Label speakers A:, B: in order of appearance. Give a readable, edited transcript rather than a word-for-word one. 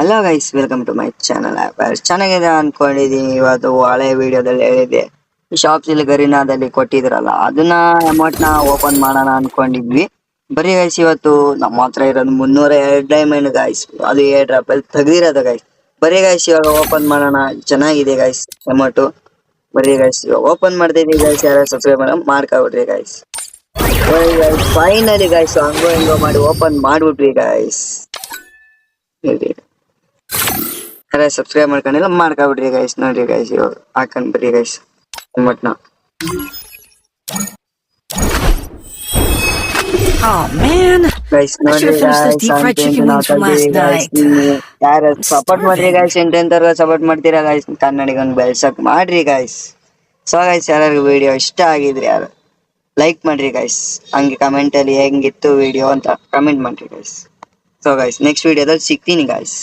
A: Hello guys, welcome to my channel. ಚೆನ್ನಾಗಿದೆ ಅನ್ಕೊಂಡಿದೀನಿ. ಇವತ್ತು ಹಳೆ ವಿಡಿಯೋದಲ್ಲಿ ಹೇಳಿದ್ದೆ, ಶಾಪ್ಸ್ ಇಲ್ಲಿ ಗರಿನಾದಲ್ಲಿ ಕೊಟ್ಟಿದ್ರಲ್ಲ, ಅದನ್ನ ಅಮೌಂಟ್ ನ ಓಪನ್ ಮಾಡೋಣ ಅನ್ಕೊಂಡಿದ್ವಿ. ಬರೀ ಗೈಸ್, ಇವತ್ತು ನಮ್ಮ ಹತ್ರ ಇರೋದು 302 ಡೈಮಂಡ್ ಗೈಸ್. ಅದು 7 ಡ್ರಾಪ್ ಅಲ್ಲಿ ತೆಗ್ದಿರೋದು ಗೈಸ್. ಬರೀ ಗೈಸ್ ಇವಾಗ ಓಪನ್ ಮಾಡೋಣ. ಚೆನ್ನಾಗಿದೆ ಗೈಸ್ ಅಮೌಂಟ್. ಬರೀ ಗೈಸ್ ಇವಾಗ ಓಪನ್ ಮಾಡ್ತಿದೀವಿ ಗೈಸ್. ಯಾರು ಸಬ್ಸ್ಕ್ರೈಬ್ ಮಾಡ್ಕೊಬಿಡ್ರಿ ಗೈಸ್. ಫೈನಲಿ ಗೈಸ್ ಹಂಗೋ ಹಿಂಗೋ ಮಾಡಿ ಓಪನ್ ಮಾಡ್ಬಿಟ್ವಿ ಗೈಸ್. ಅರೆ ಸಬ್ಸ್ಕ್ರೈಬ್ ಮಾಡ್ಕೊಂಡಿಲ್ಲ ಮಾಡ್ಕೊಬಿಡ್ರಿ ಗೈಸ್. ನೋಡ್ರಿ ಗೈಸ್ ಇವಾಗ ಹಾಕೊಂಡ್ ಬರ್ರಿ ಗೈಸ್ ಅಮೌಂಟ್ ನ.
B: Oh man,
A: guys
B: I should
A: ನೋಡ್ರಿ
B: have finished those
A: guys,
B: deep fried chicken wings from last night.
A: ಯಾರು
B: I'm
A: ಸಪೋರ್ಟ್ ಮಾಡ್ರಿ
B: starving.
A: ಗೈಸ್. ಎಂತೆಂತವ್ರು ಸಪೋರ್ಟ್ ಮಾಡ್ತೀರಾ ಗೈಸ್. ಕನ್ನಡಿಗನ್ ಬೆಳ್ಸಕ್ ಮಾಡ್ರಿ ಗೈಸ್. ಸೊ ಗೈಸ್, ಯಾರು ವಿಡಿಯೋ ಇಷ್ಟ ಆಗಿದ್ರಿ ಯಾರು ಲೈಕ್ ಮಾಡ್ರಿ ಗೈಸ್. ಹಂಗೆ ಕಮೆಂಟ್ ಅಲ್ಲಿ ಹೆಂಗಿತ್ತು ವಿಡಿಯೋ ಅಂತ ಕಮೆಂಟ್ ಮಾಡ್ರಿ ಗೈಸ್. ಸೊ ಗೈಸ್ ನೆಕ್ಸ್ಟ್ ವಿಡಿಯೋದಲ್ಲಿ ಸಿಗ್ತೀನಿ ಗೈಸ್.